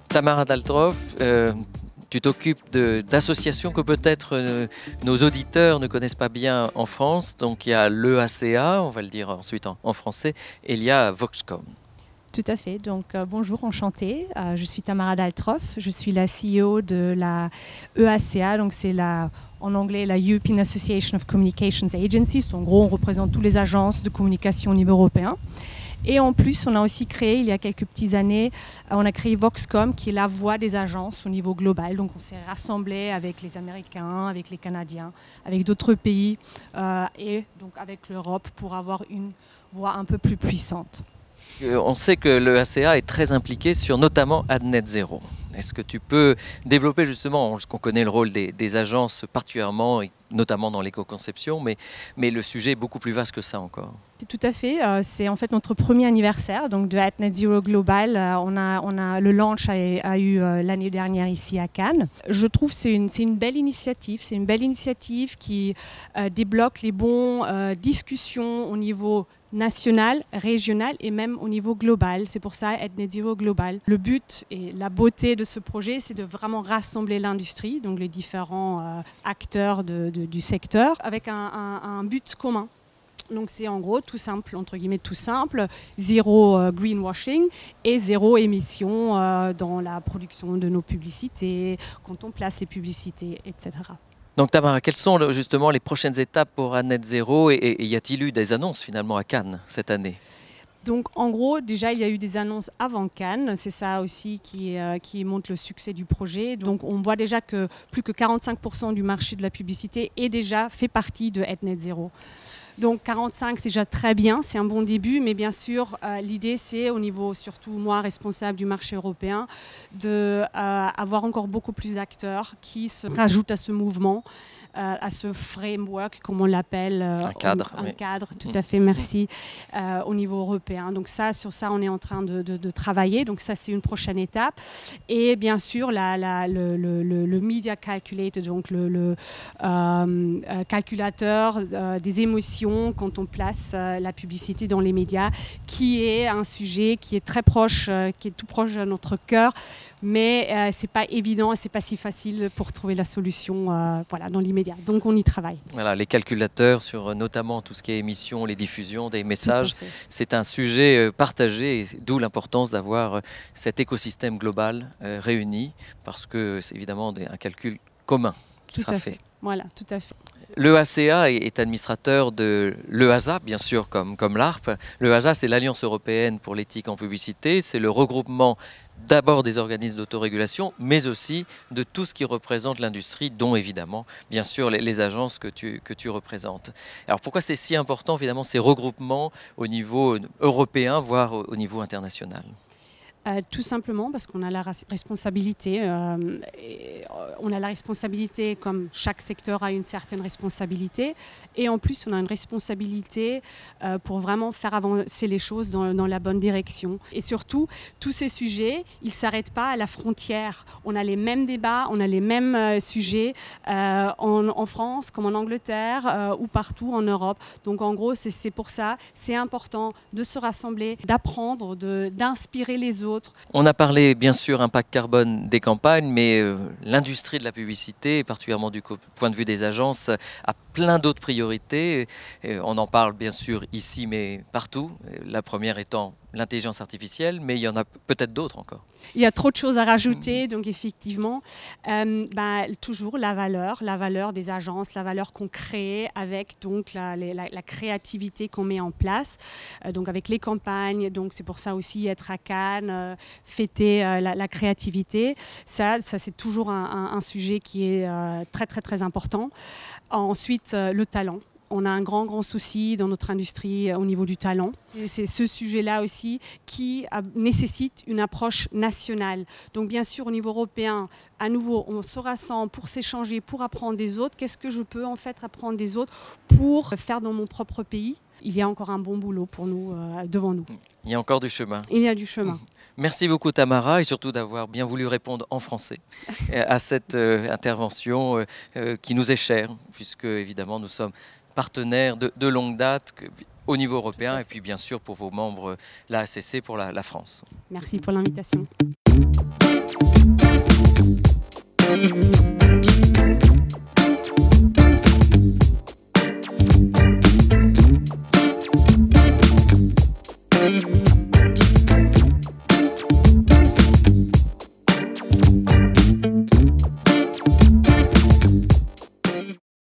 Tamara Daltroff, tu t'occupes d'associations que peut-être nos auditeurs ne connaissent pas bien en France. Donc il y a l'EACA, on va le dire ensuite en français, et il y a Voxcom. Tout à fait. Donc bonjour, enchantée. Je suis Tamara Daltroff. Je suis la CEO de la EACA. Donc c'est en anglais la European Association of Communications Agencies. En gros, on représente toutes les agences de communication au niveau européen. Et en plus, on a aussi créé, il y a quelques petites années, on a créé Voxcom, qui est la voix des agences au niveau global. Donc on s'est rassemblé avec les Américains, avec les Canadiens, avec d'autres pays et donc avec l'Europe pour avoir une voix un peu plus puissante. On sait que l'EACA est très impliqué sur notamment AdNet Zero. Est-ce que tu peux développer justement, parce qu'on connaît le rôle des agences particulièrement, et notamment dans l'éco-conception, mais le sujet est beaucoup plus vaste que ça encore. Tout à fait. C'est en fait notre premier anniversaire donc de AdNet Zero Global. Le launch a eu l'année dernière ici à Cannes. Je trouve que c'est une belle initiative. C'est une belle initiative qui débloque les bons discussions au niveau national, régional et même au niveau global. C'est pour ça AdNet Zero Global. Le but et la beauté de ce projet, c'est de vraiment rassembler l'industrie, donc les différents acteurs du secteur, avec un but commun. Donc c'est en gros tout simple, entre guillemets tout simple, zéro greenwashing et zéro émission dans la production de nos publicités, quand on place les publicités, etc. Donc Tamara, quelles sont justement les prochaines étapes pour AdNet Zero et y a-t-il eu des annonces finalement à Cannes cette année ? Donc en gros, déjà il y a eu des annonces avant Cannes, c'est ça aussi qui montre le succès du projet. Donc on voit déjà que plus que 45% du marché de la publicité est déjà fait partie de AdNet Zero. Donc 45, c'est déjà très bien, c'est un bon début, mais bien sûr, l'idée c'est au niveau, surtout moi, responsable du marché européen, d'avoir encore beaucoup plus d'acteurs qui se rajoutent à ce mouvement, à ce framework, comme on l'appelle. Un cadre. Un cadre, tout à fait, merci, au niveau européen. Donc sur ça, on est en train de travailler, donc ça c'est une prochaine étape. Et bien sûr, le Media Calculator, donc le calculateur des émotions, quand on place la publicité dans les médias, qui est un sujet qui est très proche, qui est tout proche de notre cœur, mais c'est pas évident, c'est pas si facile pour trouver la solution dans l'immédiat. Donc on y travaille. Voilà, les calculateurs sur notamment tout ce qui est émissions, les diffusions des messages, c'est un sujet partagé, d'où l'importance d'avoir cet écosystème global réuni, parce que c'est évidemment un calcul commun qui sera fait. Voilà, tout à fait. L'EACA est administrateur de l'EASA, bien sûr, comme l'ARPE. L'EASA, c'est l'Alliance européenne pour l'éthique en publicité. C'est le regroupement d'abord des organismes d'autorégulation, mais aussi de tout ce qui représente l'industrie, dont évidemment, bien sûr, les agences que tu représentes. Alors pourquoi c'est si important, évidemment, ces regroupements au niveau européen, voire au niveau international ? Tout simplement parce qu'on a la responsabilité. On a la responsabilité, comme chaque secteur a une certaine responsabilité. Et en plus, on a une responsabilité pour vraiment faire avancer les choses dans la bonne direction. Et surtout, tous ces sujets, ils ne s'arrêtent pas à la frontière. On a les mêmes débats, on a les mêmes sujets en France, comme en Angleterre ou partout en Europe. Donc en gros, c'est pour ça, c'est important de se rassembler, d'apprendre, d'inspirer les autres. On a parlé bien sûr impact carbone des campagnes, mais l'industrie de la publicité, particulièrement du point de vue des agences, a plein d'autres priorités. On en parle bien sûr ici, mais partout. La première étant l'intelligence artificielle, mais il y en a peut-être d'autres encore. Il y a trop de choses à rajouter, donc effectivement, toujours la valeur des agences, la valeur qu'on crée avec donc la créativité qu'on met en place, donc avec les campagnes, donc c'est pour ça aussi être à Cannes, fêter la créativité, ça c'est toujours un sujet qui est très très très important. Ensuite, le talent. On a un grand souci dans notre industrie au niveau du talent. Et c'est ce sujet-là aussi qui nécessite une approche nationale. Donc bien sûr, au niveau européen, à nouveau, on se rassemble pour s'échanger, pour apprendre des autres. Qu'est-ce que je peux en fait apprendre des autres pour faire dans mon propre pays? Il y a encore un bon boulot pour nous, devant nous. Il y a encore du chemin. Il y a du chemin. Merci beaucoup Tamara et surtout d'avoir bien voulu répondre en français à cette intervention qui nous est chère, puisque évidemment nous sommes partenaires de longue date au niveau européen et puis bien sûr pour vos membres l'AACC pour la France. Merci pour l'invitation.